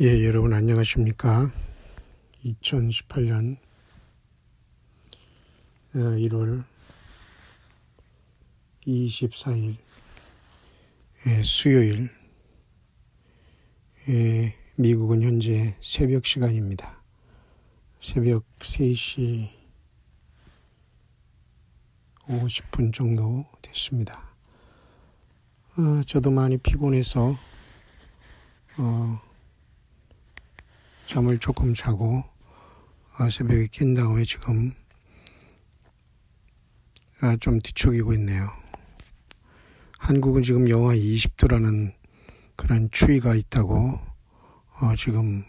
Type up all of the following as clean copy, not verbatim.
예, 여러분 안녕하십니까? 2018년 1월 24일 수요일, 미국은 현재 새벽 시간입니다. 새벽 3시 50분 정도 됐습니다. 저도 많이 피곤해서 잠을 조금 자고 새벽에 깬 다음에 지금 좀 뒤척이고 있네요. 한국은 지금 영하 20도라는 그런 추위가 있다고 지금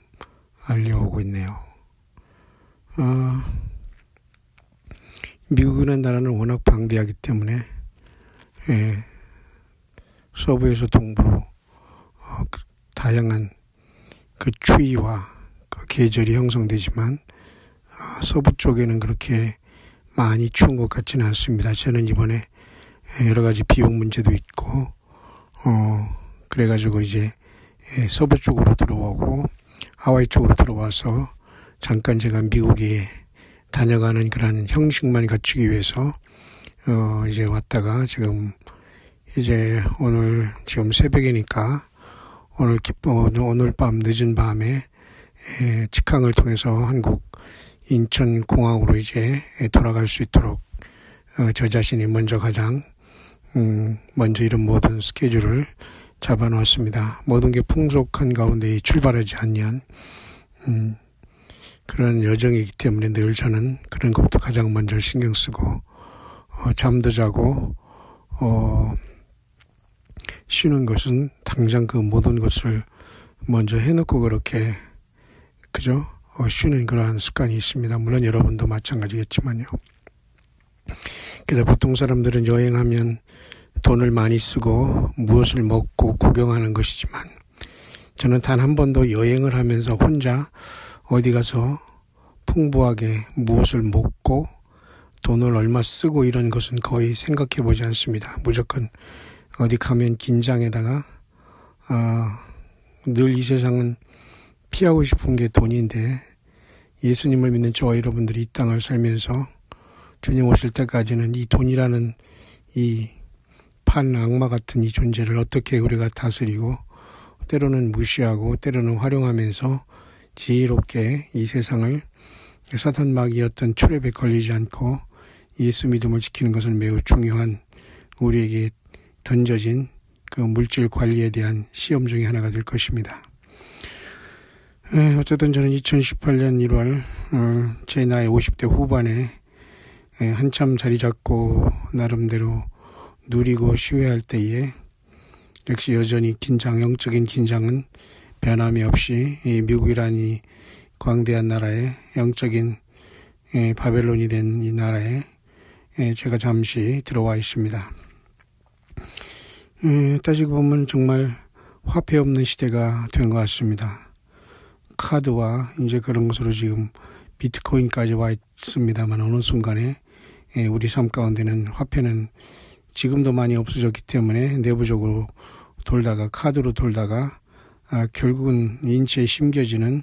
알려오고 있네요. 미국이라는 나라는 워낙 방대하기 때문에 서부에서 동부로 다양한 그 추위와 그 계절이 형성되지만 서부 쪽에는 그렇게 많이 추운 것 같지는 않습니다. 저는 이번에 여러 가지 비용 문제도 있고 그래가지고 이제 서부 쪽으로 들어오고 하와이 쪽으로 들어와서 잠깐 제가 미국에 다녀가는 그런 형식만 갖추기 위해서 이제 왔다가 지금 이제 오늘 지금 새벽이니까 오늘 밤 늦은 밤에 직항을 통해서 한국 인천 공항으로 이제 돌아갈 수 있도록 저 자신이 먼저 가장 먼저 이런 모든 스케줄을 잡아놓았습니다. 모든 게 풍족한 가운데 출발하지 않는 그런 여정이기 때문에 늘 저는 그런 것부터 가장 먼저 신경 쓰고 잠도 자고 쉬는 것은 당장 그 모든 것을 먼저 해놓고 그렇게 그죠? 쉬는 그러한 습관이 있습니다. 물론 여러분도 마찬가지겠지만요. 그래서 보통 사람들은 여행하면 돈을 많이 쓰고 무엇을 먹고 구경하는 것이지만 저는 단 한 번도 여행을 하면서 혼자 어디 가서 풍부하게 무엇을 먹고 돈을 얼마 쓰고 이런 것은 거의 생각해 보지 않습니다. 무조건 어디 가면 긴장에다가 늘 이 세상은 피하고 싶은 게 돈인데 예수님을 믿는 저와 여러분들이 이 땅을 살면서 주님 오실 때까지는 이 돈이라는 이 악마 같은 이 존재를 어떻게 우리가 다스리고 때로는 무시하고 때로는 활용하면서 지혜롭게 이 세상을 사탄 마귀였던 트랩에 걸리지 않고 예수 믿음을 지키는 것은 매우 중요한 우리에게 던져진 그 물질 관리에 대한 시험 중에 하나가 될 것입니다. 어쨌든 저는 2018년 1월 제 나이 50대 후반에 한참 자리 잡고 나름대로 누리고 쉬어야 할 때에 역시 여전히 영적인 긴장은 변함이 없이 미국이라는 이 광대한 나라에 영적인 바벨론이 된 이 나라에 제가 잠시 들어와 있습니다. 따지고 보면 정말 화폐 없는 시대가 된 것 같습니다. 카드와 이제 그런 것으로 지금 비트코인까지 와 있습니다만 어느 순간에 우리 삶 가운데는 화폐는 지금도 많이 없어졌기 때문에 내부적으로 돌다가 카드로 돌다가 결국은 인체에 심겨지는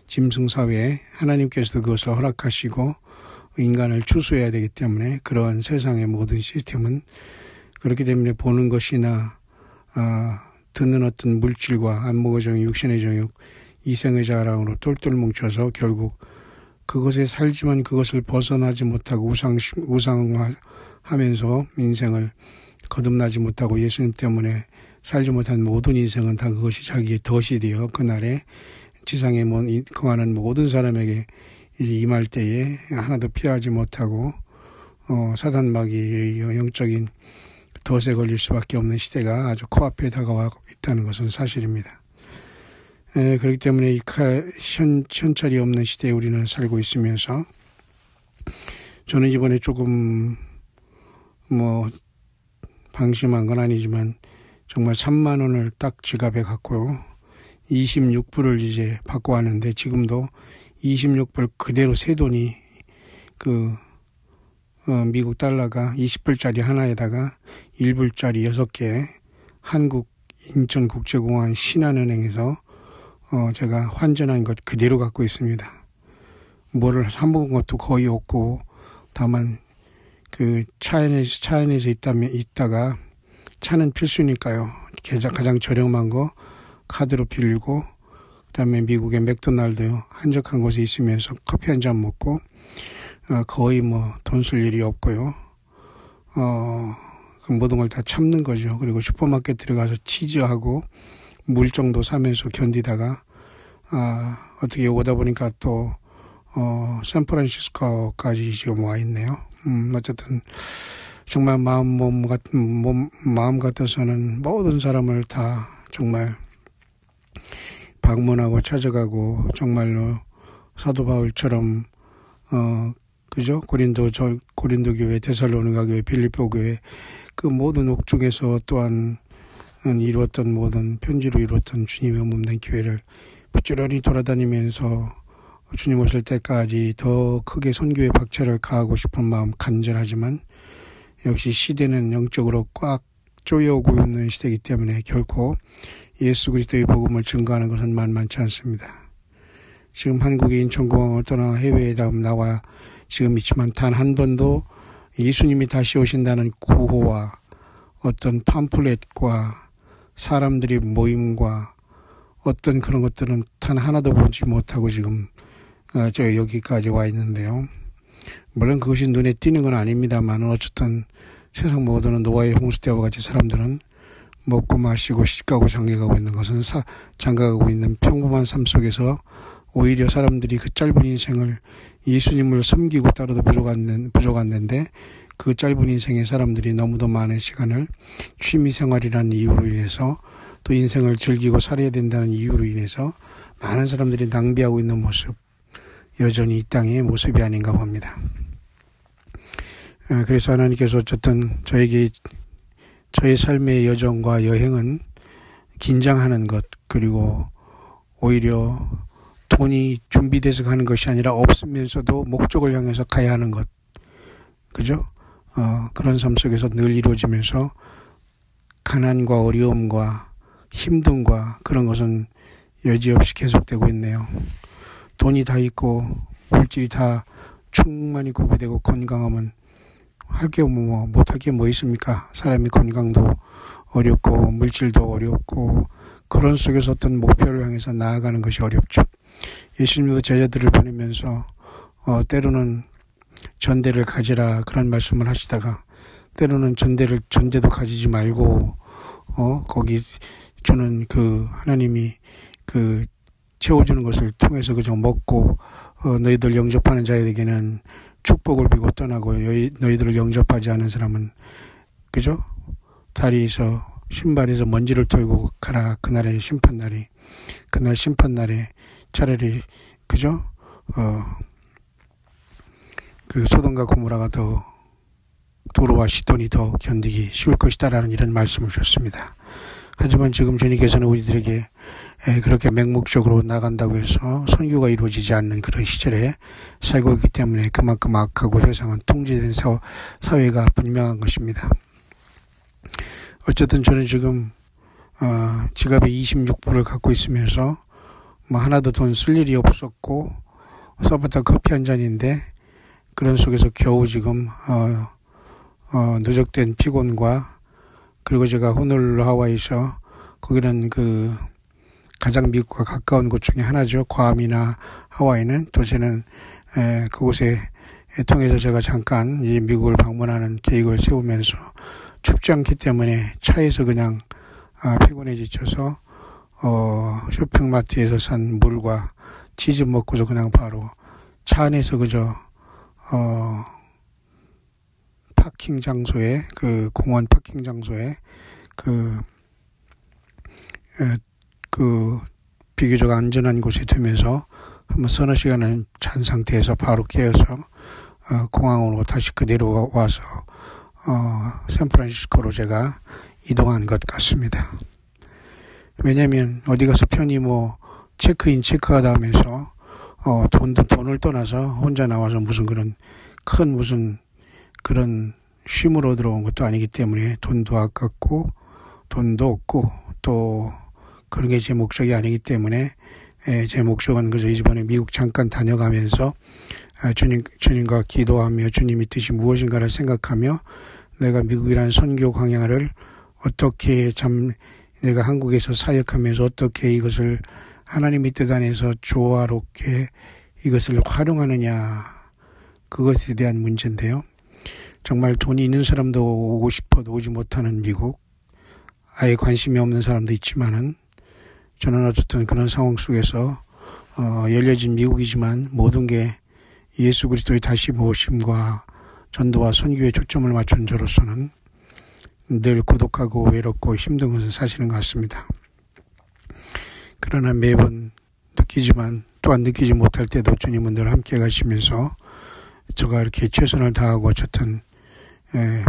짐승사회에 하나님께서 그것을 허락하시고 인간을 추수해야 되기 때문에 그러한 세상의 모든 시스템은 그렇기 때문에 보는 것이나 듣는 어떤 물질과 안목의 정욕, 육신의 정욕, 이생의 자랑으로 똘똘 뭉쳐서 결국 그것에 살지만 그것을 벗어나지 못하고 우상화하면서 인생을 거듭나지 못하고 예수님 때문에 살지 못한 모든 인생은 다 그것이 자기의 덫이 되어 그날에 지상에 거하는 모든 사람에게 이제 임할 때에 하나도 피하지 못하고 사단 마귀의 영적인 덫에 걸릴 수밖에 없는 시대가 아주 코앞에 다가와 있다는 것은 사실입니다. 그렇기 때문에 이 현찰이 없는 시대에 우리는 살고 있으면서 저는 이번에 조금 방심한 건 아니지만 정말 3만 원을 딱 지갑에 갖고 26불을 이제 받고 왔는데 지금도 26불 그대로 새 돈이 미국 달러가 20불짜리 하나에다가 1불짜리 6개 한국 인천국제공항 신한은행에서 제가 환전한 것 그대로 갖고 있습니다. 뭐를 사먹은 것도 거의 없고, 다만 차 안에서 있다가 차는 필수니까요. 가장 저렴한 거 카드로 빌리고, 그다음에 미국의 맥도날드 한적한 곳에 있으면서 커피 한 잔 먹고, 거의 돈 쓸 일이 없고요. 모든 걸 다 참는 거죠. 그리고 슈퍼마켓 들어가서 치즈하고 물 정도 사면서 견디다가, 어떻게 오다 보니까 또, 샌프란시스코까지 지금 와 있네요. 어쨌든, 정말 마음 같아서는 모든 사람을 다 정말 방문하고 찾아가고, 정말로 사도 바울처럼, 그죠? 고린도 교회, 데살로니가 교회, 빌립보 교회, 그 모든 옥중에서 또한 이루었던 모든 편지로 이루었던 주님의 몸된 교회를 부지런히 돌아다니면서 주님 오실 때까지 더 크게 선교의 박차를 가하고 싶은 마음 간절하지만, 역시 시대는 영적으로 꽉 쪼여오고 있는 시대이기 때문에 결코 예수 그리스도의 복음을 증거하는 것은 만만치 않습니다. 지금 한국의 인천공항을 떠나 해외에 나와 지금 있지만 단 한 번도 예수님이 다시 오신다는 구호와 어떤 팜플렛과 사람들의 모임과 어떤 그런 것들은 단 하나도 보지 못하고 지금 여기까지 와 있는데요. 물론 그것이 눈에 띄는 건 아닙니다만, 어쨌든 세상 모든 노아의 홍수 때와 같이 사람들은 먹고 마시고 시집가고 장가가고 있는 것은 장가가고 있는 평범한 삶 속에서 오히려 사람들이 그 짧은 인생을 예수님을 섬기고 따라도 부족한데, 그 짧은 인생에 사람들이 너무도 많은 시간을 취미생활이라는 이유로 인해서, 또 인생을 즐기고 살아야 된다는 이유로 인해서 많은 사람들이 낭비하고 있는 모습, 여전히 이 땅의 모습이 아닌가 봅니다. 그래서 하나님께서 어쨌든 저에게 저의 삶의 여정과 여행은 긴장하는 것, 그리고 오히려 돈이 준비돼서 가는 것이 아니라 없으면서도 목적을 향해서 가야 하는 것, 그죠? 그런 삶 속에서 늘 이루어지면서 가난과 어려움과 힘듦과 그런 것은 여지없이 계속되고 있네요. 돈이 다 있고 물질이 다 충만히 구비되고 건강하면 할 게 못할 게 뭐 있습니까? 사람이 건강도 어렵고 물질도 어렵고 그런 속에서 어떤 목표를 향해서 나아가는 것이 어렵죠. 예수님도 제자들을 보내면서 때로는 전대를 가지라 그런 말씀을 하시다가, 때로는 전대도 가지지 말고 거기 주는 그 하나님이 그 채워주는 것을 통해서 그저 먹고 너희들 영접하는 자에게는 축복을 비고 떠나고 너희들을 영접하지 않은 사람은 그죠? 다리에서 신발에서 먼지를 털고 가라. 그날 심판날에 차라리 그죠? 그 소돔과 고모라가 더 도로와 시돈이 더 견디기 쉬울 것이다라는 이런 말씀을 주셨습니다. 하지만 지금 주님께서는 우리들에게 그렇게 맹목적으로 나간다고 해서 선교가 이루어지지 않는 그런 시절에 살고 있기 때문에 그만큼 악하고 세상은 통제된 사회가 분명한 것입니다. 어쨌든 저는 지금 지갑에 26불을 갖고 있으면서 하나도 돈 쓸 일이 없었고 써봤자 커피 한 잔인데, 그런 속에서 겨우 지금 누적된 피곤과, 그리고 제가 호놀룰루 하와이에서, 거기는 그 가장 미국과 가까운 곳 중에 하나죠. 괌이나 하와이는. 또 저는 그곳에 통해서 제가 잠깐 이 미국을 방문하는 계획을 세우면서 춥지 않기 때문에 차에서 그냥 피곤해 지쳐서 쇼핑마트에서 산 물과 치즈 먹고서 그냥 바로 차 안에서 그저 파킹 장소에, 그 공원 파킹 장소에 그 비교적 안전한 곳에 두면서 한번 서너 시간을 잔 상태에서 바로 깨어서 공항으로 다시 그대로 와서 샌프란시스코로 제가 이동한 것 같습니다. 왜냐면 어디 가서 편히 체크인 체크하다 하면서 돈을 떠나서 혼자 나와서 무슨 그런 쉼으로 들어온 것도 아니기 때문에 돈도 아깝고 돈도 없고 또 그런 게 제 목적이 아니기 때문에 제 목적은 그저 이번에 미국 잠깐 다녀가면서 주님과 기도하며 주님의 뜻이 무엇인가를 생각하며 내가 미국이라는 선교 광야를 어떻게 내가 한국에서 사역하면서 어떻게 이것을 하나님의 뜻 안에서 조화롭게 이것을 활용하느냐, 그것에 대한 문제인데요. 정말 돈이 있는 사람도 오고 싶어도 오지 못하는 미국, 아예 관심이 없는 사람도 있지만은 저는 어쨌든 그런 상황 속에서 열려진 미국이지만 모든 게 예수 그리스도의 다시 모심과 전도와 선교에 초점을 맞춘 저로서는 늘 고독하고 외롭고 힘든 것은 사실인 것 같습니다. 그러나 매번 느끼지만 또한 느끼지 못할 때도 주님은 늘 함께 가시면서 제가 이렇게 최선을 다하고 어쨌든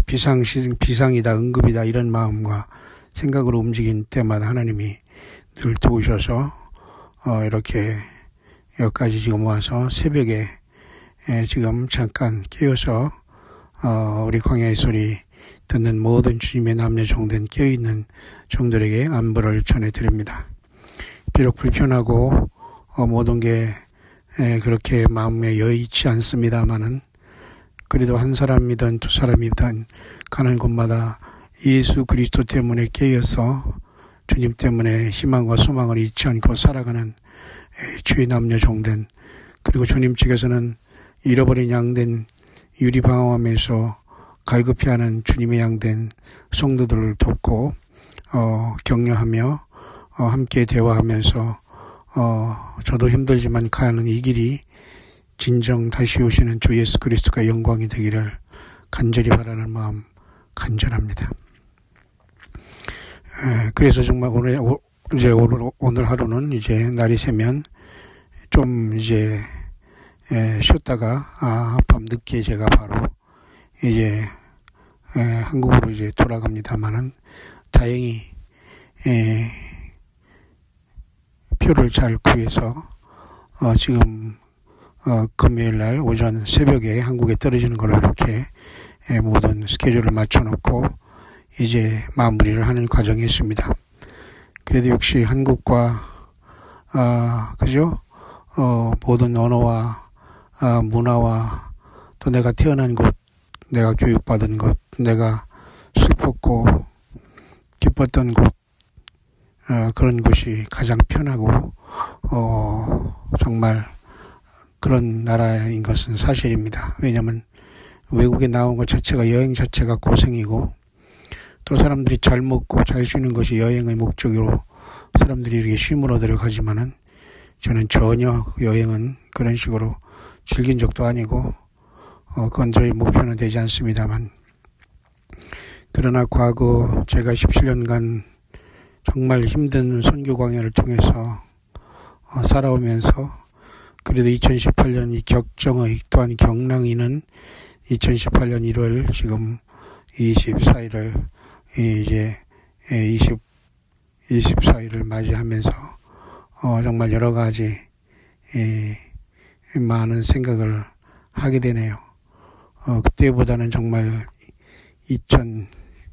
비상이다, 응급이다 이런 마음과 생각으로 움직인 때마다 하나님이 늘 도우셔서 이렇게 여기까지 지금 와서 새벽에 지금 잠깐 깨어서 우리 광야의 소리 듣는 모든 주님의 남녀 종된 깨어있는 종들에게 안부를 전해드립니다. 비록 불편하고 모든 게 그렇게 마음에 여의치 않습니다마는 그래도 한 사람이든 두 사람이든 가는 곳마다 예수 그리스도 때문에 깨어서 주님 때문에 희망과 소망을 잃지 않고 살아가는 주의 남녀 종된, 그리고 주님 측에서는 잃어버린 양된 유리방황하면서 갈급해하는 주님의 양된 성도들을 돕고 격려하며 함께 대화하면서 저도 힘들지만 가는 이 길이 진정 다시 오시는 주 예수 그리스도가 영광이 되기를 간절히 바라는 마음 간절합니다. 그래서 정말 오늘 하루는 이제 날이 새면 좀 이제 쉬었다가 밤늦게 제가 바로 이제 한국으로 이제 돌아갑니다만은 다행히 표를 잘 구해서 지금 금요일 날 오전 새벽에 한국에 떨어지는 걸로 이렇게 모든 스케줄을 맞춰놓고 이제 마무리를 하는 과정이 있습니다. 그래도 역시 한국과 그죠? 모든 언어와 문화와 또 내가 태어난 곳, 내가 교육받은 곳, 내가 슬펐고 기뻤던 곳, 그런 곳이 가장 편하고 정말 그런 나라인 것은 사실입니다. 왜냐하면 외국에 나온 것 자체가, 여행 자체가 고생이고 또 사람들이 잘 먹고 잘 쉬는 것이 여행의 목적으로 사람들이 이렇게 쉼을 얻으려고 하지만은 저는 전혀 여행은 그런 식으로 즐긴 적도 아니고 그건 저희 목표는 되지 않습니다만, 그러나 과거 제가 17년간 정말 힘든 선교 광야를 통해서 살아오면서 그래도 2018년 이 격정의 또한 경랑이는 2018년 1월 지금 24일을 이제 24일을 맞이하면서 정말 여러 가지 많은 생각을 하게 되네요. 그때보다는 정말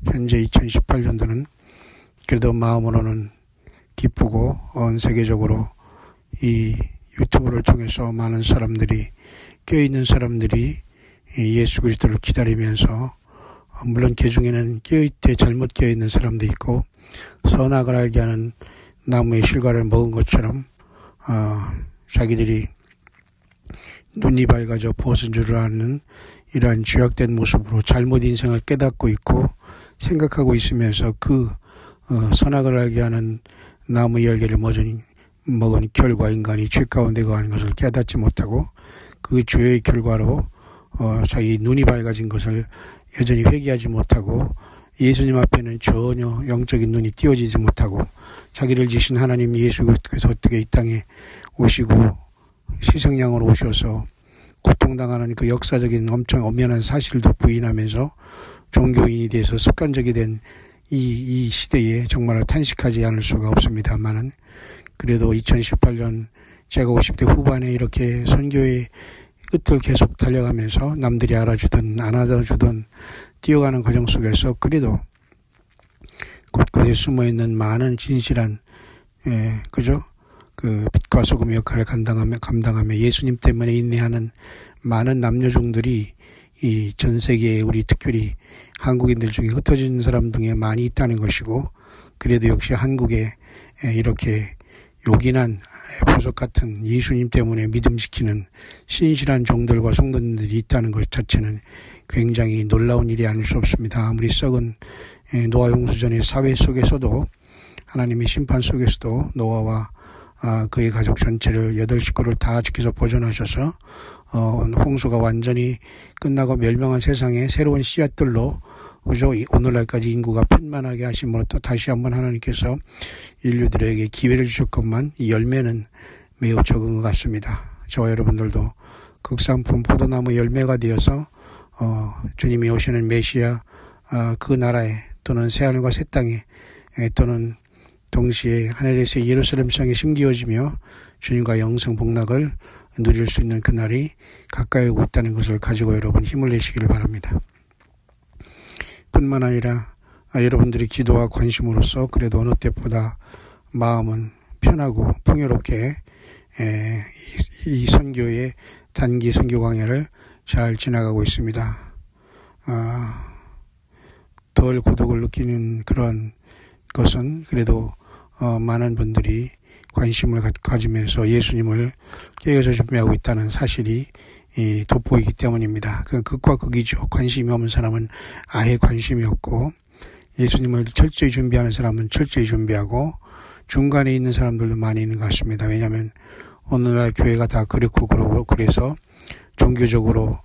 현재 2018년도는 그래도 마음으로는 기쁘고 세계적으로 이 유튜브를 통해서 많은 사람들이, 껴있는 사람들이 예수 그리스도를 기다리면서, 물론 그 중에는 깨어있되 잘못 깨어있는 사람도 있고 선악을 알게 하는 나무의 실과를 먹은 것처럼 자기들이 눈이 밝아져 벗은 줄을 아는 이러한 죄악된 모습으로 잘못 인생을 깨닫고 있고 생각하고 있으면서 그 선악을 알게 하는 나무의 열매를 먹은 결과 인간이 죄 가운데 거하는 것을 깨닫지 못하고 그 죄의 결과로 자기 눈이 밝아진 것을 여전히 회개하지 못하고 예수님 앞에는 전혀 영적인 눈이 띄어지지 못하고 자기를 지신 하나님 예수 그리스도께서 어떻게 이 땅에 오시고 희생양으로 오셔서 고통당하는 그 역사적인 엄청 엄연한 사실도 부인하면서 종교인이 돼서 습관적이 된 이 시대에 정말 탄식하지 않을 수가 없습니다만은, 그래도 2018년 제가 50대 후반에 이렇게 선교의 끝을 계속 달려가면서 남들이 알아주든 안 알아주든 뛰어가는 과정 속에서 그래도 곳곳에 숨어있는 많은 진실한 그죠? 그 빛과 소금의 역할을 감당하며 예수님 때문에 인내하는 많은 남녀종들이 이 전 세계에 우리 특별히 한국인들 중에 흩어진 사람 중에 많이 있다는 것이고, 그래도 역시 한국에 이렇게 요긴한 보석 같은 예수님 때문에 믿음지키는 신실한 종들과 성도님들이 있다는 것 자체는 굉장히 놀라운 일이 아닐 수 없습니다. 아무리 썩은 노아 홍수전의 사회 속에서도, 하나님의 심판 속에서도 노아와 그의 가족 전체를 8식구를 다 지켜서 보존하셔서 홍수가 완전히 끝나고 멸망한 세상에 새로운 씨앗들로, 그죠? 오늘날까지 인구가 편만하게 하심으로 또 다시 한번 하나님께서 인류들에게 기회를 주셨건만 이 열매는 매우 적은 것 같습니다. 저와 여러분들도 극상품 포도나무 열매가 되어서 주님이 오시는 메시아 그 나라에, 또는 새하늘과 새 땅에, 또는 동시에 하늘에서 예루살렘 성에 심기어지며 주님과 영생 복락을 누릴 수 있는 그날이 가까이 오고 있다는 것을 가지고 여러분 힘을 내시기를 바랍니다. 뿐만 아니라 여러분들이 기도와 관심으로써 그래도 어느 때보다 마음은 편하고 풍요롭게 이 선교의 단기 선교 광야를 잘 지나가고 있습니다. 덜 고독을 느끼는 그런 것은 그래도 많은 분들이 관심을 가지면서 예수님을 깨어서 준비하고 있다는 사실이 돋보이기 때문입니다. 그 극과 극이죠. 관심이 없는 사람은 아예 관심이 없고, 예수님을 철저히 준비하는 사람은 철저히 준비하고, 중간에 있는 사람들도 많이 있는 것 같습니다. 왜냐하면 오늘날 교회가 다 그렇고 그러고, 그래서 종교적으로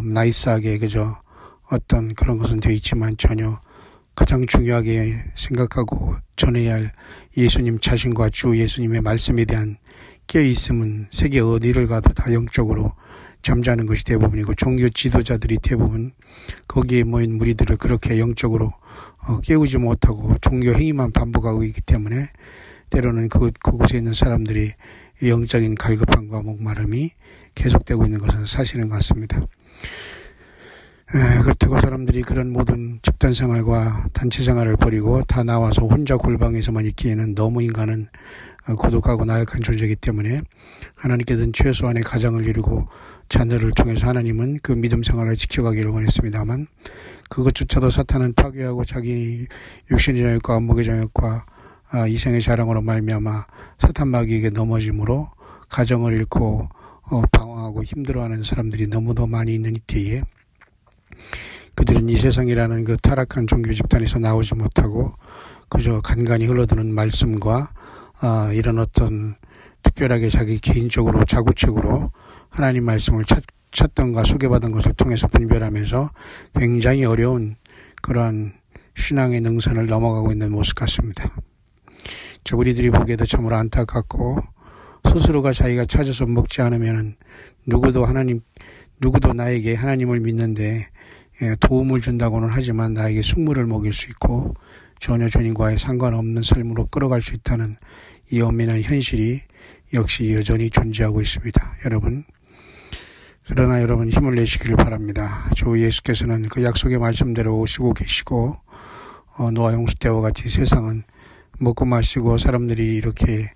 나이스하게 그저 어떤 그런 것은 되어 있지만 전혀 가장 중요하게 생각하고 전해야 할 예수님 자신과 주 예수님의 말씀에 대한 깨어있음은 세계 어디를 가도 다 영적으로 잠자는 것이 대부분이고, 종교 지도자들이 대부분 거기에 모인 무리들을 그렇게 영적으로 깨우지 못하고 종교 행위만 반복하고 있기 때문에 때로는 그곳에 있는 사람들이 영적인 갈급함과 목마름이 계속되고 있는 것은 사실인 것 같습니다. 그렇다고 사람들이 그런 모든 집단생활과 단체생활을 버리고 다 나와서 혼자 골방에서만 있기에는 너무 인간은 고독하고 나약한 존재이기 때문에 하나님께서는 최소한의 가정을 이루고 자녀를 통해서 하나님은 그 믿음 생활을 지켜가기를 원했습니다만, 그것조차도 사탄은 파괴하고 자기 육신의 정욕과 안목의 정욕과 이생의 자랑으로 말미암아 사탄 마귀에게 넘어짐으로 가정을 잃고 방황하고 힘들어하는 사람들이 너무도 많이 있는 이때에 그들은 이 세상이라는 그 타락한 종교 집단에서 나오지 못하고 그저 간간히 흘러드는 말씀과 이런 어떤 특별하게 자기 개인적으로 자구책으로 하나님 말씀을 찾던가 소개받은 것을 통해서 분별하면서 굉장히 어려운 그러한 신앙의 능선을 넘어가고 있는 모습 같습니다. 우리들이 보기에도 참으로 안타깝고, 스스로가 자기가 찾아서 먹지 않으면은 누구도 나에게 하나님을 믿는데 도움을 준다고는 하지만 나에게 숙물을 먹일 수 있고 전혀 주님과의 상관없는 삶으로 끌어갈 수 있다는 이 엄밀한 현실이 역시 여전히 존재하고 있습니다. 그러나 여러분 힘을 내시기를 바랍니다. 주 예수께서는 그 약속의 말씀대로 오시고 계시고, 노아 홍수 때와 같이 세상은 먹고 마시고 사람들이 이렇게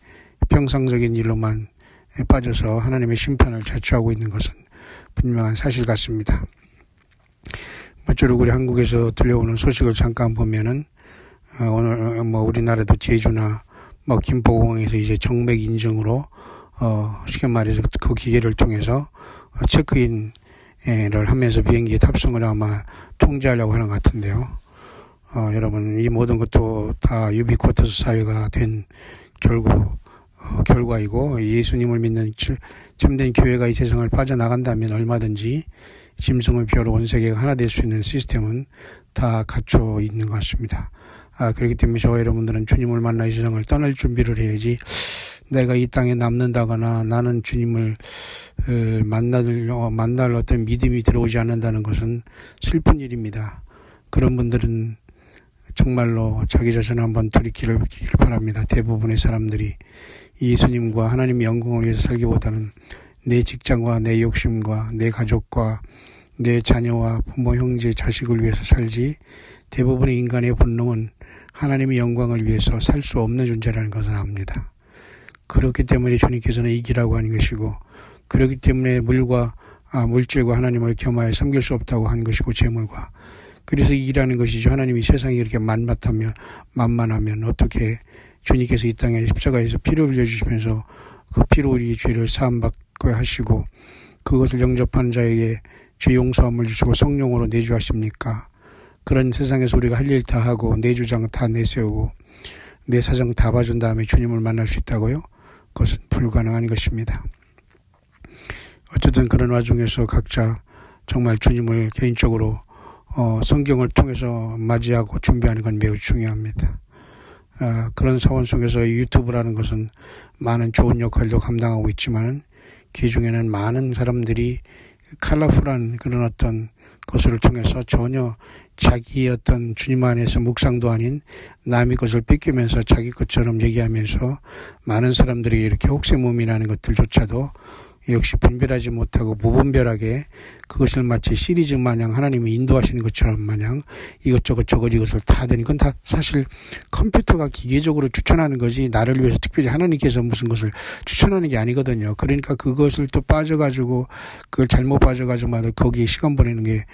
평상적인 일로만 빠져서 하나님의 심판을 자초하고 있는 것은 분명한 사실 같습니다. 모쪼록 우리 한국에서 들려오는 소식을 잠깐 보면은 오늘 우리나라도 제주나 김포공항에서 이제 정맥 인증으로 쉽게 말해서 그 기계를 통해서 체크인을 하면서 비행기에 탑승을 아마 통제하려고 하는 것 같은데요. 여러분 이 모든 것도 다 유비쿼터스 사회가 된 결과이고, 예수님을 믿는 참된 교회가 이 세상을 빠져나간다면 얼마든지 짐승을 비하로 온 세계가 하나 될 수 있는 시스템은 다 갖춰 있는 것 같습니다. 그렇기 때문에 저와 여러분들은 주님을 만나 이 세상을 떠날 준비를 해야지, 내가 이 땅에 남는다거나 나는 주님을 만날 어떤 믿음이 들어오지 않는다는 것은 슬픈 일입니다. 그런 분들은 정말로 자기 자신을 한번 돌이키길 바랍니다. 대부분의 사람들이 예수님과 하나님의 영광을 위해서 살기보다는 내 직장과 내 욕심과 내 가족과 내 자녀와 부모, 형제, 자식을 위해서 살지, 대부분의 인간의 본능은 하나님의 영광을 위해서 살 수 없는 존재라는 것을 압니다. 그렇기 때문에 주님께서는 이기라고 하는 것이고, 그렇기 때문에 물질과 하나님을 겸하여 섬길 수 없다고 한 것이고, 재물과. 그래서 이기라는 것이죠. 하나님이 세상이 그렇게 만만하면 어떻게 주님께서 이 땅에 십자가에서 피를 흘려주시면서 그 피로 우리 죄를 사함받게 하시고, 그것을 영접하는 자에게 죄 용서함을 주시고 성령으로 내주하십니까? 그런 세상에서 우리가 할 일 다 하고 내 주장 다 내세우고 내 사정 다 봐준 다음에 주님을 만날 수 있다고요? 그것은 불가능한 것입니다. 어쨌든 그런 와중에서 각자 정말 주님을 개인적으로 성경을 통해서 맞이하고 준비하는 건 매우 중요합니다. 그런 상황 속에서 유튜브라는 것은 많은 좋은 역할도 감당하고 있지만 그 중에는 많은 사람들이 컬러풀한 그런 어떤 것을 통해서 전혀 자기의 어떤 주님 안에서 묵상도 아닌 남의 것을 뺏기면서 자기 것처럼 얘기하면서 많은 사람들이 이렇게 혹세무민하는 것들조차도 역시 분별하지 못하고 무분별하게 그것을 마치 시리즈 마냥 하나님이 인도하시는 것처럼 마냥 이것저것 이것을 다 하더니 그건 다 사실 컴퓨터가 기계적으로 추천하는 거지 나를 위해서 특별히 하나님께서 무슨 것을 추천하는 게 아니거든요. 그러니까 그것을 또 빠져가지고 그걸 잘못 빠져가지고 거기에 시간 보내는 게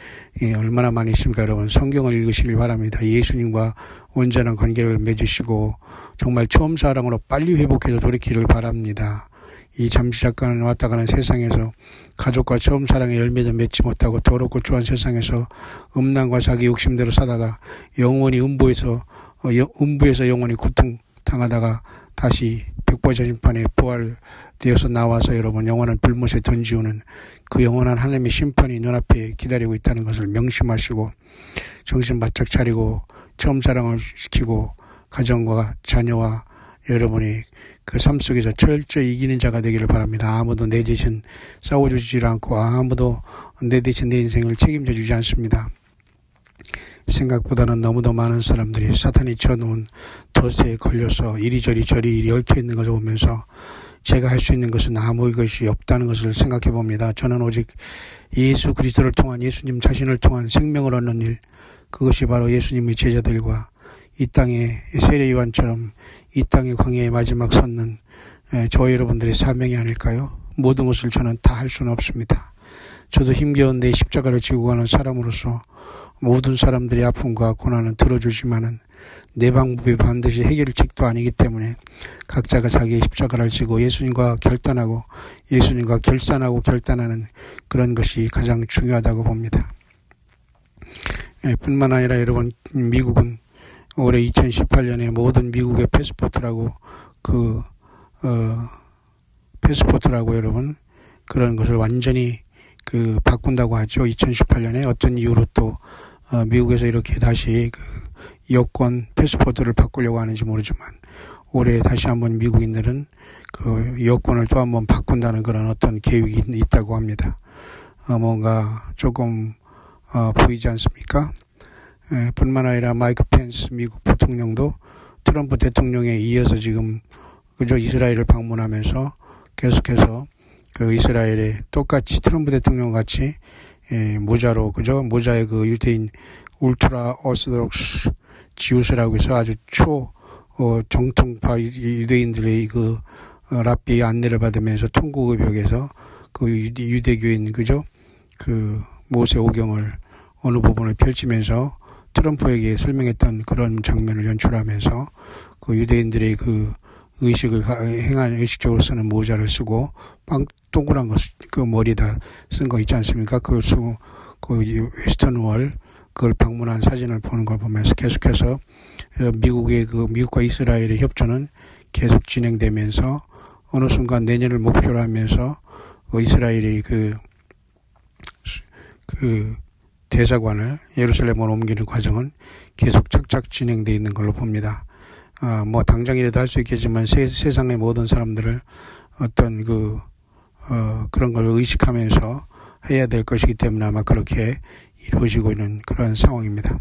얼마나 많이 있습니까? 여러분 성경을 읽으시길 바랍니다. 예수님과 온전한 관계를 맺으시고 정말 처음 사랑으로 빨리 회복해서 돌이키길 바랍니다. 이 잠시 잠깐 왔다 가는 세상에서 가족과 처음 사랑의 열매도 맺지 못하고 더럽고 추한 세상에서 음란과 자기 욕심대로 사다가 영원히 음부에서 영원히 고통당하다가 다시 백보자심판에 부활되어서 나와서 여러분 영원한 불못에 던지우는 그 영원한 하나님의 심판이 눈앞에 기다리고 있다는 것을 명심하시고 정신 바짝 차리고 처음 사랑을 지키고 가정과 자녀와 여러분이 그 삶 속에서 철저히 이기는 자가 되기를 바랍니다. 아무도 내 대신 싸워주지 않고 아무도 내 대신 내 인생을 책임져 주지 않습니다. 생각보다는 너무도 많은 사람들이 사탄이 쳐놓은 덫에 걸려서 이리저리 얽혀 있는 것을 보면서 제가 할 수 있는 것은 아무 것이 없다는 것을 생각해 봅니다. 저는 오직 예수 그리스도를 통한 예수님 자신을 통한 생명을 얻는 일, 그것이 바로 예수님의 제자들과 이 땅의 세례요한처럼 이 땅의 광야의 마지막 섰는 저 여러분들의 사명이 아닐까요? 모든 것을 저는 다 할 수는 없습니다. 저도 힘겨운 내 십자가를 지고 가는 사람으로서 모든 사람들의 아픔과 고난은 들어주지만은 내 방법이 반드시 해결책도 아니기 때문에 각자가 자기의 십자가를 지고 예수님과 결단하고 예수님과 결단하는 그런 것이 가장 중요하다고 봅니다. 뿐만 아니라 여러분 미국은 올해 2018년에 모든 미국의 패스포트라고 패스포트라고 여러분 그런 것을 완전히 바꾼다고 하죠. 2018년에 어떤 이유로 또 미국에서 이렇게 다시 여권 패스포트를 바꾸려고 하는지 모르지만 올해 다시 한번 미국인들은 여권을 또 한번 바꾼다는 그런 어떤 계획이 있다고 합니다. 뭔가 조금 보이지 않습니까? 뿐만 아니라 마이크 펜스 미국 부통령도 트럼프 대통령에 이어서 지금 이스라엘을 방문하면서 계속해서 이스라엘에 똑같이 트럼프 대통령 같이 모자에 유대인 울트라 오르소독스 지우스라고 해서 아주 정통파 유대인들의 랍비의 안내를 받으면서 통곡의 벽에서 유대교인 모세 오경을 어느 부분을 펼치면서 트럼프에게 설명했던 그런 장면을 연출하면서 유대인들의 의식을 행하는 의식적으로 쓰는 모자를 쓰고 동그란 것 머리에다 쓴 거 있지 않습니까? 그걸 쓰고 웨스턴월 그걸 방문한 사진을 보는 걸 보면서 계속해서 미국과 이스라엘의 협조는 계속 진행되면서 어느 순간 내년을 목표로 하면서 이스라엘의 대사관을 예루살렘으로 옮기는 과정은 계속 착착 진행되어 있는 걸로 봅니다. 당장이라도 할 수 있겠지만 세상의 모든 사람들을 어떤 그런 걸 의식하면서 해야 될 것이기 때문에 아마 그렇게 이루어지고 있는 그런 상황입니다.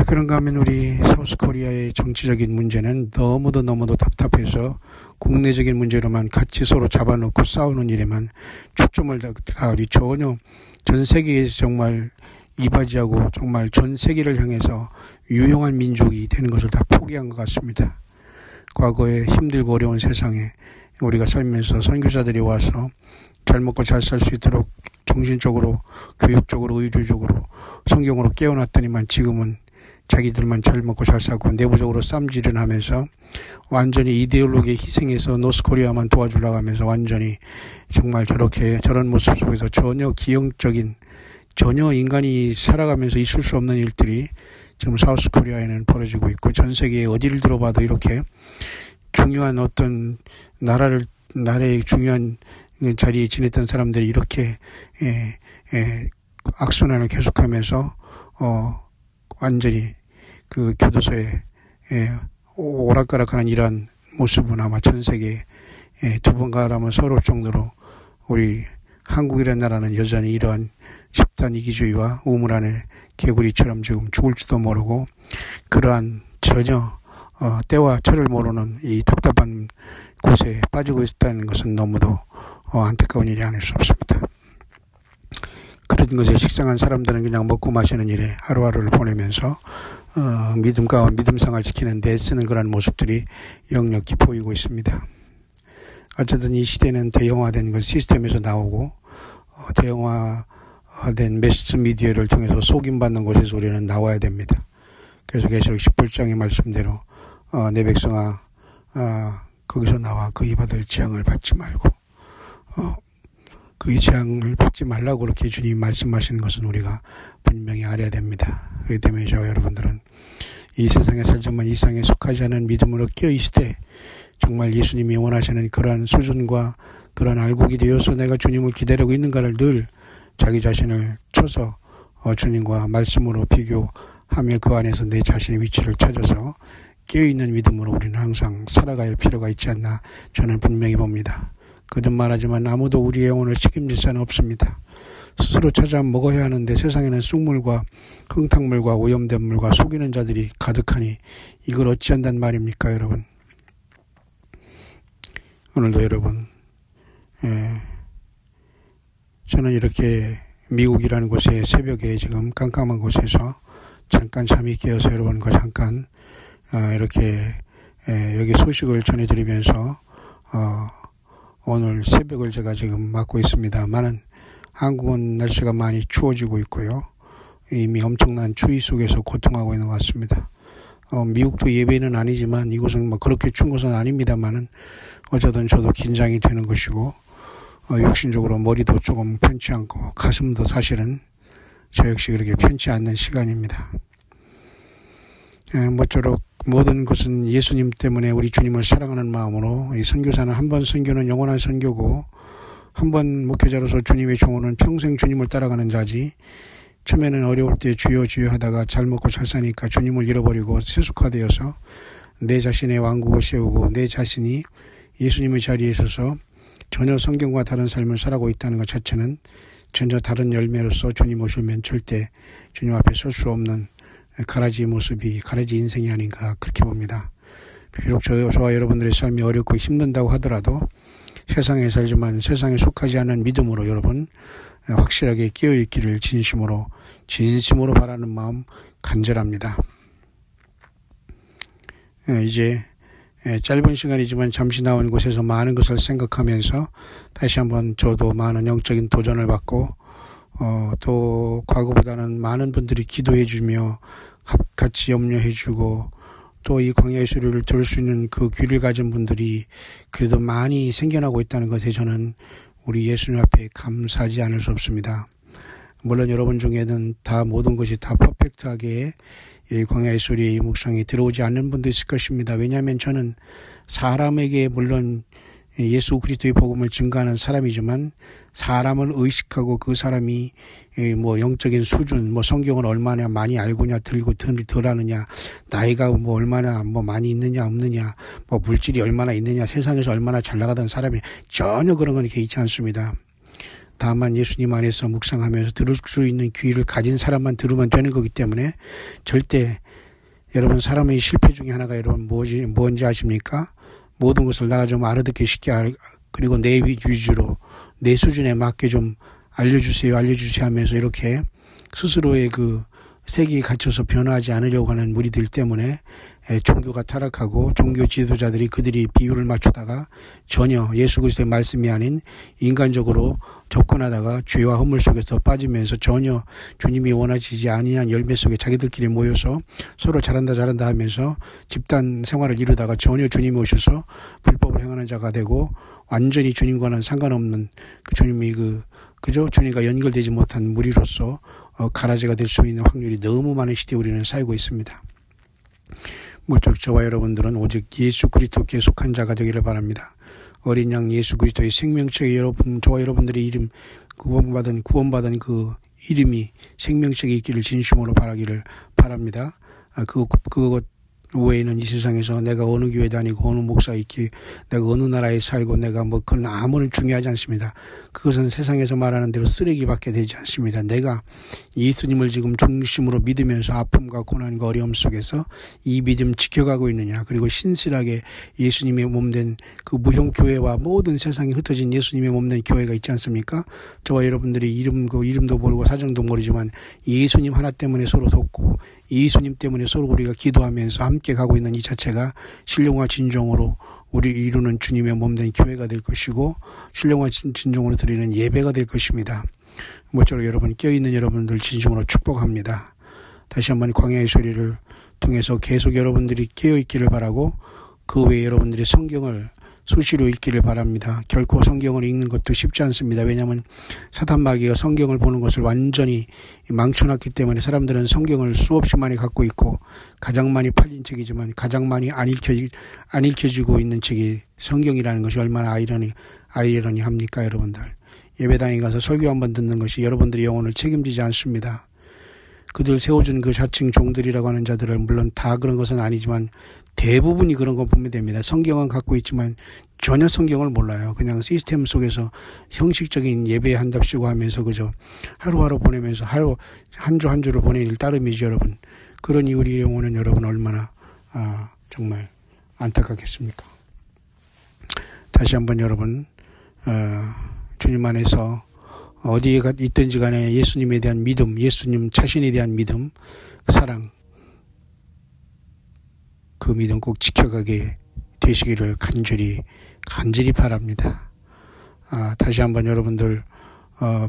그런가 하면 우리 사우스코리아의 정치적인 문제는 너무도 답답해서 국내적인 문제로만 같이 서로 잡아놓고 싸우는 일에만 초점을 다하니 전혀 전 세계에서 정말 이바지하고 정말 전 세계를 향해서 유용한 민족이 되는 것을 다 포기한 것 같습니다. 과거에 힘들고 어려운 세상에 우리가 살면서 선교사들이 와서 잘 먹고 잘 살 수 있도록 정신적으로, 교육적으로, 의료적으로, 성경으로 깨워놨더니만 지금은 자기들만 잘 먹고 잘 살고 내부적으로 쌈질을 하면서 완전히 이데올로기에 희생해서 노스코리아만 도와주려고 하면서 완전히 정말 저런 모습 속에서 전혀 기형적인, 전혀 인간이 살아가면서 있을 수 없는 일들이 지금 사우스코리아에는 벌어지고 있고, 전 세계에 어디를 들어봐도 이렇게 중요한 어떤 나라의 중요한 자리에 지냈던 사람들이 이렇게 악순환을 계속하면서 완전히 그 교도소에 오락가락하는 이러한 모습은 아마 전 세계에 두 번 가라면 서러울 정도로 우리 한국이라는 나라는 여전히 이러한 집단 이기주의와 우물 안에 개구리처럼 지금 죽을지도 모르고 그러한 전혀 때와 철을 모르는 이 답답한 곳에 빠지고 있다는 것은 너무도 안타까운 일이 아닐 수 없습니다. 그런 것에 식상한 사람들은 그냥 먹고 마시는 일에 하루하루를 보내면서 믿음과 믿음상을 지키는 데 쓰는 그런 모습들이 역력히 보이고 있습니다. 어쨌든 이 시대는 대형화된 그 시스템에서 나오고 대형화된 매스미디어를 통해서 속임받는 곳에서 우리는 나와야 됩니다. 그래서 계시록 18장의 말씀대로 내 백성아 거기서 나와 그의 받을 재앙을 받지 말고 그의 재앙을 받지 말라고 그렇게 주님이 말씀하시는 것은 우리가 분명히 알아야 됩니다. 그렇기 때문에 저와 여러분들은 이 세상에 살지만 이 세상에 속하지 않은 믿음으로 끼어있을 정말 예수님이 원하시는 그러한 수준과 그러한 알곡이 되어서 내가 주님을 기다리고 있는가를 늘 자기 자신을 쳐서 주님과 말씀으로 비교하며 그 안에서 내 자신의 위치를 찾아서 깨어있는 믿음으로 우리는 항상 살아갈 필요가 있지 않나 저는 분명히 봅니다. 거듭말하지만 아무도 우리의 영혼을 책임질 자는 없습니다. 스스로 찾아 먹어야 하는데 세상에는 쑥물과 흥탕물과 오염된 물과 속이는 자들이 가득하니 이걸 어찌한단 말입니까, 여러분? 오늘도 여러분, 저는 이렇게 미국이라는 곳에 새벽에 지금 깜깜한 곳에서 잠깐 잠이 깨어서 여러분과 잠깐 이렇게 여기 소식을 전해드리면서 오늘 새벽을 제가 지금 맞고 있습니다만은 한국은 날씨가 많이 추워지고 있고요. 이미 엄청난 추위 속에서 고통하고 있는 것 같습니다. 미국도 예배는 아니지만 이곳은 뭐 그렇게 추운 곳은 아닙니다만은 어쩌든 저도 긴장이 되는 것이고 육신적으로 머리도 조금 편치 않고 가슴도 사실은 저 역시 그렇게 편치 않는 시간입니다. 모쪼록 모든 것은 예수님 때문에 우리 주님을 사랑하는 마음으로 이 선교사는 한 번 선교는 영원한 선교고 한 번 목회자로서 주님의 종호는 평생 주님을 따라가는 자지 처음에는 어려울 때 주여 주여 하다가 잘 먹고 잘 사니까 주님을 잃어버리고 세속화되어서 내 자신의 왕국을 세우고 내 자신이 예수님의 자리에 서서 전혀 성경과 다른 삶을 살아가고 있다는 것 자체는 전혀 다른 열매로서 주님 오시면 절대 주님 앞에 설 수 없는 가라지 모습이 가라지 인생이 아닌가 그렇게 봅니다. 비록 저와 여러분들의 삶이 어렵고 힘든다고 하더라도 세상에 살지만 세상에 속하지 않은 믿음으로 여러분 확실하게 깨어있기를 진심으로 바라는 마음 간절합니다. 이제 짧은 시간이지만 잠시 나온 곳에서 많은 것을 생각하면서 다시 한번 저도 많은 영적인 도전을 받고 또 과거보다는 많은 분들이 기도해 주며 같이 염려해 주고 또 이 광야의 소리를 들을 수 있는 그 귀를 가진 분들이 그래도 많이 생겨나고 있다는 것에 저는 우리 예수님 앞에 감사하지 않을 수 없습니다. 물론 여러분 중에는 다 모든 것이 다 퍼펙트하게 이 광야의 소리의 묵상에 들어오지 않는 분도 있을 것입니다. 왜냐하면 저는 사람에게 물론 예수 그리스도의 복음을 증거하는 사람이지만 사람을 의식하고 그 사람이 뭐 영적인 수준, 뭐 성경을 얼마나 많이 알고냐, 들고 덜 하느냐, 나이가 뭐 얼마나 뭐 많이 있느냐 없느냐, 뭐 물질이 얼마나 있느냐, 세상에서 얼마나 잘 나가던 사람이 전혀 그런 건 있지 않습니다. 다만 예수님 안에서 묵상하면서 들을 수 있는 귀를 가진 사람만 들으면 되는 거기 때문에 절대 여러분 사람의 실패 중에 하나가 여러분 뭔지 아십니까? 모든 것을 내가 좀 알아듣기 쉽게 그리고 내 위주로 내 수준에 맞게 좀 알려주세요 하면서 이렇게 스스로의 그 세계에 갇혀서 변화하지 않으려고 하는 무리들 때문에 종교가 타락하고 종교 지도자들이 그들이 비율을 맞추다가 전혀 예수 그리스도의 말씀이 아닌 인간적으로 접근하다가 죄와 허물 속에서 빠지면서 전혀 주님이 원하시지 아니한 열매 속에 자기들끼리 모여서 서로 잘한다 하면서 집단 생활을 이루다가 전혀 주님이 오셔서 불법을 행하는 자가 되고 완전히 주님과는 상관없는 그 주님이 그저 주님과 연결되지 못한 무리로서 가라지가 될 수 있는 확률이 너무 많은 시대에 우리는 살고 있습니다. 모쪼록 저와 여러분들은 오직 예수 그리스도께 속한 자가 되기를 바랍니다. 어린 양 예수 그리스도의 생명책에 저와 여러분들의 이름 구원받은 그 이름이 생명책에 있기를 진심으로 바라기를 바랍니다. 그것 외에는 이 세상에서 내가 어느 교회 다니고 어느 목사에 있기, 내가 어느 나라에 살고 내가 그건 아무런 중요하지 않습니다. 그것은 세상에서 말하는 대로 쓰레기밖에 되지 않습니다. 내가 예수님을 지금 중심으로 믿으면서 아픔과 고난과 어려움 속에서 이 믿음 지켜가고 있느냐, 그리고 신실하게 예수님의 몸된 그 무형교회와 모든 세상에 흩어진 예수님의 몸된 교회가 있지 않습니까? 저와 여러분들이 이름도 모르고 사정도 모르지만 예수님 하나 때문에 서로 돕고 예수님 때문에 서로 우리가 기도하면서 함께 가고 있는 이 자체가 신령과 진정으로 우리 이루는 주님의 몸된 교회가 될 것이고 신령과 진정으로 드리는 예배가 될 것입니다. 모쪼록 여러분 껴있는 여러분들 진심으로 축복합니다. 다시 한번 광야의 소리를 통해서 계속 여러분들이 깨어있기를 바라고 그 외에 여러분들이 성경을 수시로 읽기를 바랍니다. 결코 성경을 읽는 것도 쉽지 않습니다. 왜냐하면 사탄 마귀가 성경을 보는 것을 완전히 망쳐놨기 때문에 사람들은 성경을 수없이 많이 갖고 있고 가장 많이 팔린 책이지만 가장 많이 안 읽혀지고 있는 책이 성경이라는 것이 얼마나 아이러니합니까 여러분들. 예배당에 가서 설교 한번 듣는 것이 여러분들의 영혼을 책임지지 않습니다. 그들 세워준 그 자칭 종들이라고 하는 자들은 물론 다 그런 것은 아니지만 대부분이 그런 거 보면 됩니다. 성경은 갖고 있지만 전혀 성경을 몰라요. 그냥 시스템 속에서 형식적인 예배한답시고 하면서 그저 하루하루 보내면서 한 주 한 주를 보내는 따름이죠 여러분. 그러니 우리의 영혼은 여러분 얼마나 정말 안타깝겠습니까? 다시 한번 여러분 주님 안에서 어디에 있든지 간에 예수님에 대한 믿음, 예수님 자신에 대한 믿음, 사랑, 그 믿음 꼭 지켜가게 되시기를 간절히 바랍니다. 다시 한번 여러분들,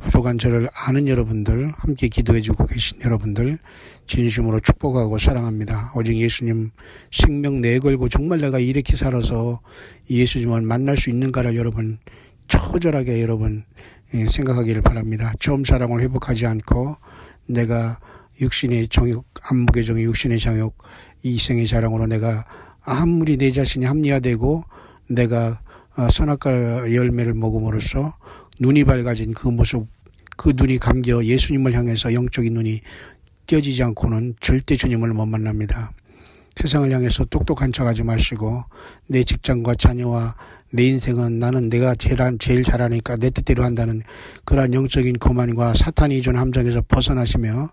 부족한 저를 아는 여러분들, 함께 기도해주고 계신 여러분들, 진심으로 축복하고 사랑합니다. 오직 예수님 생명 내걸고 정말 내가 이렇게 살아서 예수님을 만날 수 있는가를 여러분, 처절하게 여러분, 생각하기를 바랍니다. 처음 사랑을 회복하지 않고 내가 육신의 정욕, 안목의 정욕, 육신의 정욕, 이생의 자랑으로 내가 아무리 내 자신이 합리화되고 내가 선악과 열매를 먹음으로써 눈이 밝아진 그 모습, 그 눈이 감겨 예수님을 향해서 영적인 눈이 띄어지지 않고는 절대 주님을 못 만납니다. 세상을 향해서 똑똑한 척하지 마시고 내 직장과 자녀와 내 인생은 나는 내가 제일 잘하니까 내 뜻대로 한다는 그러한 영적인 거만과 사탄이 이존 함정에서 벗어나시며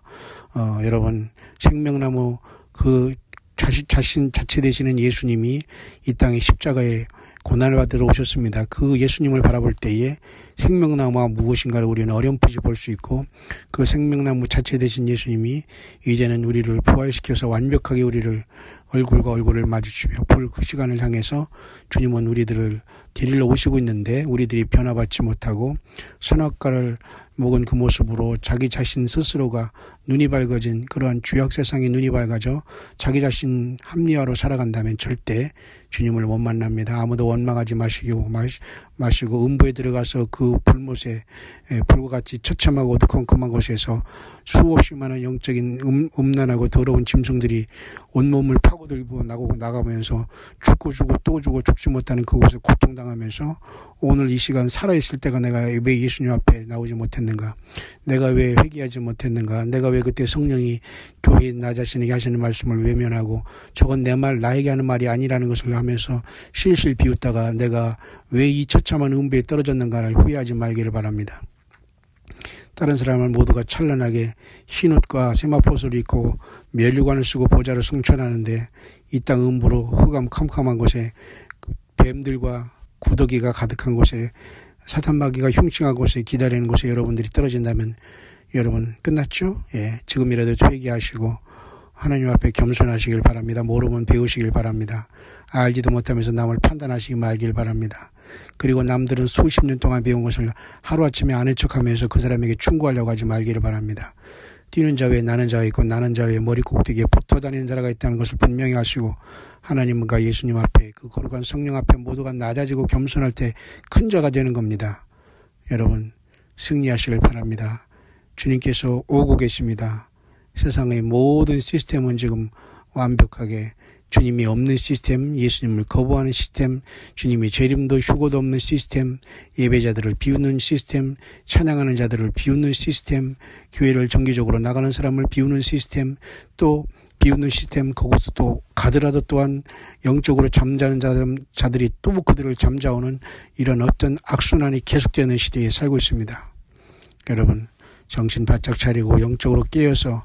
여러분 생명나무 그 자신 자체 되시는 예수님이 이 땅에 십자가에 고난을 받으러 오셨습니다. 그 예수님을 바라볼 때에 생명나무가 무엇인가를 우리는 어렴풋이 볼 수 있고 그 생명나무 자체 되신 예수님이 이제는 우리를 부활시켜서 완벽하게 우리를 얼굴과 얼굴을 마주치며 볼 그 시간을 향해서 주님은 우리들을 데리러 오시고 있는데 우리들이 변화받지 못하고 선악과를 먹은 그 모습으로 자기 자신 스스로가 눈이 밝아진 그러한 죄악 세상에 눈이 밝아져 자기 자신 합리화로 살아간다면 절대 주님을 못 만납니다. 아무도 원망하지 마시고 음부에 들어가서 그 불못에 불과 같이 처참하고 어두컴컴한 곳에서 수없이 많은 영적인 음란하고 더러운 짐승들이 온몸을 파고들고 나가면서 죽고 또 죽지 못하는 그곳에 고통당하면서 오늘 이 시간 살아있을 때가 내가 왜 예수님 앞에 나오지 못했는가, 내가 왜 회개하지 못했는가, 내가 왜 그때 성령이 교회에 나 자신에게 하시는 말씀을 외면하고 저건 나에게 하는 말이 아니라는 것을 하면서 실실 비웃다가 내가 왜 이 처참한 음부에 떨어졌는가를 후회하지 말기를 바랍니다. 다른 사람은 모두가 찬란하게 흰옷과 세마포스를 입고 면류관을 쓰고 보좌를 승천하는데 이 땅 음부로 흑암 캄캄한 곳에 뱀들과 구더기가 가득한 곳에 사탄 마귀가 흉층한 곳에 기다리는 곳에 여러분들이 떨어진다면 여러분 끝났죠? 예, 지금이라도 회개하시고 하나님 앞에 겸손하시길 바랍니다. 모르면 배우시길 바랍니다. 알지도 못하면서 남을 판단하시기 말길 바랍니다. 그리고 남들은 수십 년 동안 배운 것을 하루아침에 아는 척하면서 그 사람에게 충고하려고 하지 말기를 바랍니다. 뛰는 자 외에 나는 자가 있고 나는 자 외에 머리 꼭대기에 붙어다니는 자가 있다는 것을 분명히 하시고 하나님과 예수님 앞에 그 거룩한 성령 앞에 모두가 낮아지고 겸손할 때 큰 자가 되는 겁니다. 여러분 승리하시길 바랍니다. 주님께서 오고 계십니다. 세상의 모든 시스템은 지금 완벽하게 주님이 없는 시스템, 예수님을 거부하는 시스템, 주님이 재림도 휴고도 없는 시스템, 예배자들을 비우는 시스템, 찬양하는 자들을 비우는 시스템, 교회를 정기적으로 나가는 사람을 비우는 시스템, 또 비우는 시스템, 거기서 또 가더라도 또한 영적으로 잠자는 자들이 또 그들을 잠자오는 이런 어떤 악순환이 계속되는 시대에 살고 있습니다. 여러분 정신 바짝 차리고 영적으로 깨어서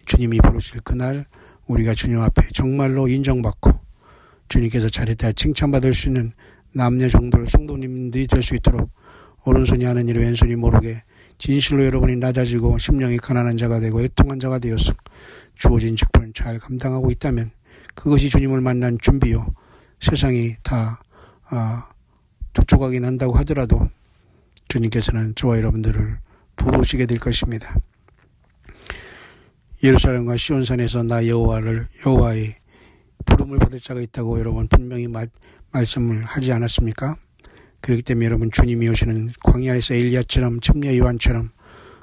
주님이 부르실 그날 우리가 주님 앞에 정말로 인정받고 주님께서 잘했다 칭찬받을 수 있는 남녀 성도님들이 될 수 있도록 오른손이 하는 일을 왼손이 모르게 진실로 여러분이 낮아지고 심령이 가난한 자가 되고 애통한 자가 되어서 주어진 직분을 잘 감당하고 있다면 그것이 주님을 만난 준비요. 세상이 다 쫓아가긴 한다고 하더라도 주님께서는 저와 여러분들을 부르시게 될 것입니다. 예루살렘과 시온산에서 나 여호와의 부름을 받을 자가 있다고 여러분 분명히 말씀을 하지 않았습니까? 그렇기 때문에 여러분 주님이 오시는 광야에서 엘리야처럼 침례 요한처럼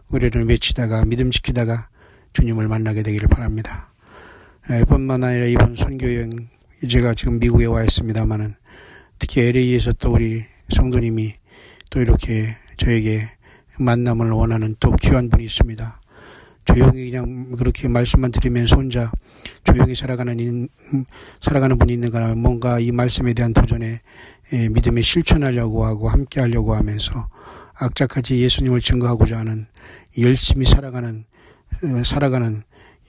우리를 외치다가 믿음 지키다가 주님을 만나게 되기를 바랍니다. 뿐만 아니라 이번 선교여행 제가 지금 미국에 와 있습니다만은 특히 LA에서 또 우리 성도님이 또 이렇게 저에게 만남을 원하는 또 귀한 분이 있습니다. 조용히 그냥 그렇게 말씀만 드리면서 혼자 조용히 살아가는 분이 있는가 뭔가 이 말씀에 대한 도전에 믿음에 실천하려고 하고 함께 하려고 하면서 악착같이 예수님을 증거하고자 하는 열심히 살아가는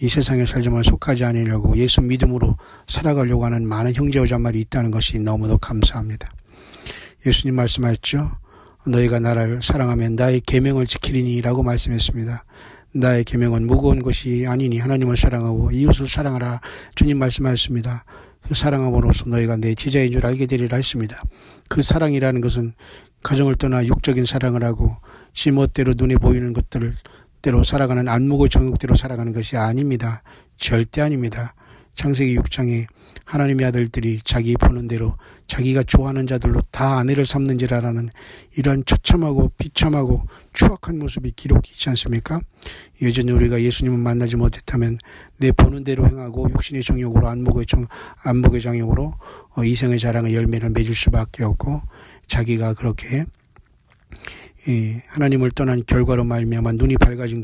이 세상에 살지만 속하지 않으려고 예수 믿음으로 살아가려고 하는 많은 형제자매들이 있다는 것이 너무도 감사합니다. 예수님 말씀하셨죠. 너희가 나를 사랑하면 나의 계명을 지키리니 라고 말씀했습니다. 나의 계명은 무거운 것이 아니니 하나님을 사랑하고 이웃을 사랑하라 주님 말씀하셨습니다. 그 사랑함으로써 너희가 내 제자인 줄 알게 되리라 했습니다. 그 사랑이라는 것은 가정을 떠나 육적인 사랑을 하고 지멋대로 눈에 보이는 것들대로 살아가는 안목의 정욕대로 살아가는 것이 아닙니다. 절대 아닙니다. 창세기 6장에 하나님의 아들들이 자기 보는 대로 자기가 좋아하는 자들로 다 아내를 삼는지라라는 이러한 처참하고 비참하고 추악한 모습이 기록되지 있지 않습니까? 여전히 우리가 예수님을 만나지 못했다면 내 보는 대로 행하고 육신의 정욕으로 안목의 장욕으로 이생의 자랑의 열매를 맺을 수밖에 없고 자기가 그렇게 하나님을 떠난 결과로 말미암아 눈이 밝아진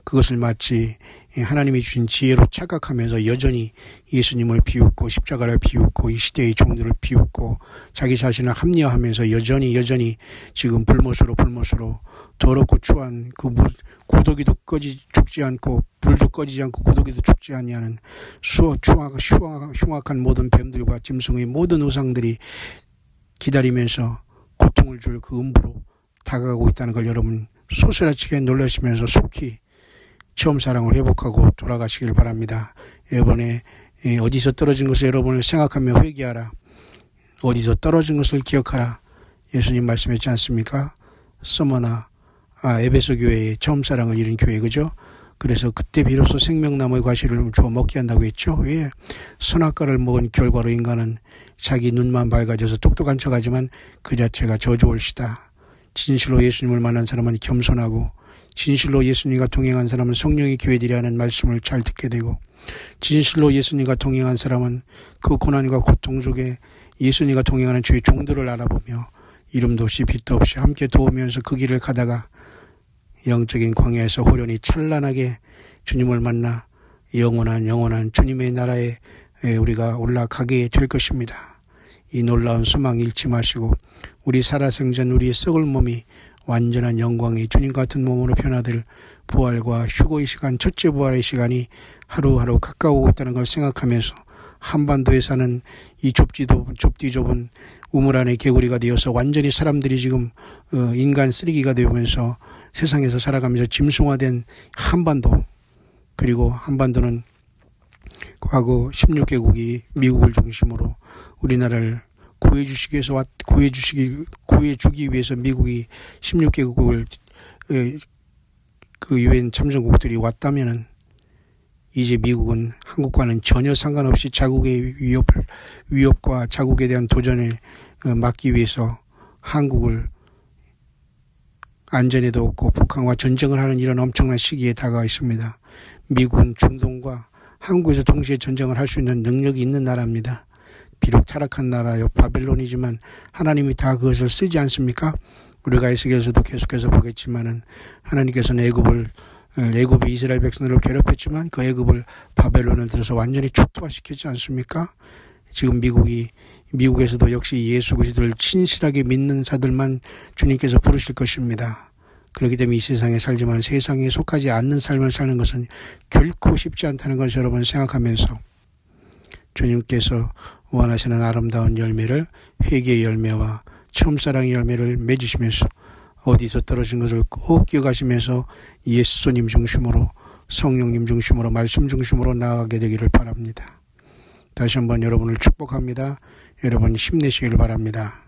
그것을 마치 하나님이 주신 지혜로 착각하면서 여전히 예수님을 비웃고 십자가를 비웃고 이 시대의 종들을 비웃고 자기 자신을 합리화하면서 여전히 지금 불못으로 더럽고 추한 그 구더기도 죽지 않고 불도 꺼지지 않고 구더기도 죽지 아니하는 흉악한 모든 뱀들과 짐승의 모든 우상들이 기다리면서 고통을 줄 그 음부로 다가가고 있다는 걸 여러분 소스라치게 놀라시면서 속히 처음 사랑을 회복하고 돌아가시길 바랍니다. 이번에 어디서 떨어진 것을 여러분을 생각하며 회개하라. 어디서 떨어진 것을 기억하라. 예수님 말씀했지 않습니까? 에베소 교회의 처음 사랑을 잃은 교회, 그죠? 그래서 그때 비로소 생명나무의 과실을 주어 먹게 한다고 했죠. 왜? 선악과를 먹은 결과로 인간은 자기 눈만 밝아져서 똑똑한 척하지만 그 자체가 저주올시다. 진실로 예수님을 만난 사람은 겸손하고 진실로 예수님과 동행한 사람은 성령의 교회들이라는 말씀을 잘 듣게 되고 진실로 예수님과 동행한 사람은 그 고난과 고통 속에 예수님과 동행하는 주의 종들을 알아보며 이름도 없이 빛도 없이 함께 도우면서 그 길을 가다가 영적인 광야에서 호련히 찬란하게 주님을 만나 영원한 주님의 나라에 우리가 올라가게 될 것입니다. 이 놀라운 소망 잃지 마시고 우리 살아생전 우리의 썩을 몸이 완전한 영광의 주님 같은 몸으로 변화될 부활과 휴고의 시간, 첫째 부활의 시간이 하루하루 가까워오고 있다는 걸 생각하면서 한반도에 사는 이 좁디 좁은 우물 안의 개구리가 되어서 완전히 사람들이 지금 인간 쓰레기가 되면서 세상에서 살아가면서 짐승화된 한반도, 그리고 한반도는 과거 16개국이 미국을 중심으로 우리나라를 구해주기 위해서 미국이 16개국을 그 유엔 참전국들이 왔다면은 이제 미국은 한국과는 전혀 상관없이 자국의 위협과 자국에 대한 도전을 막기 위해서 한국을 안전에도 없고 북한과 전쟁을 하는 이런 엄청난 시기에 다가와 있습니다. 미국은 중동과 한국에서 동시에 전쟁을 할 수 있는 능력이 있는 나라입니다. 비록 타락한 나라요 바벨론이지만 하나님이 다 그것을 쓰지 않습니까? 우리가 에스겔에서도 계속해서 보겠지만은 하나님께서는 애굽이 이스라엘 백성들을 괴롭혔지만 그 애굽을 바벨론을 들어서 완전히 초토화시키지 않습니까? 지금 미국에서도 역시 예수 그리스도를 진실하게 믿는 자들만 주님께서 부르실 것입니다. 그렇기 때문에 이 세상에 살지만 세상에 속하지 않는 삶을 사는 것은 결코 쉽지 않다는 것을 여러분 생각하면서 주님께서 원하시는 아름다운 열매를 회개의 열매와 처음사랑의 열매를 맺으시면서 어디서 떨어진 것을 꼭 기억하시면서 예수님 중심으로 성령님 중심으로 말씀 중심으로 나아가게 되기를 바랍니다. 다시 한번 여러분을 축복합니다. 여러분 힘내시길 바랍니다.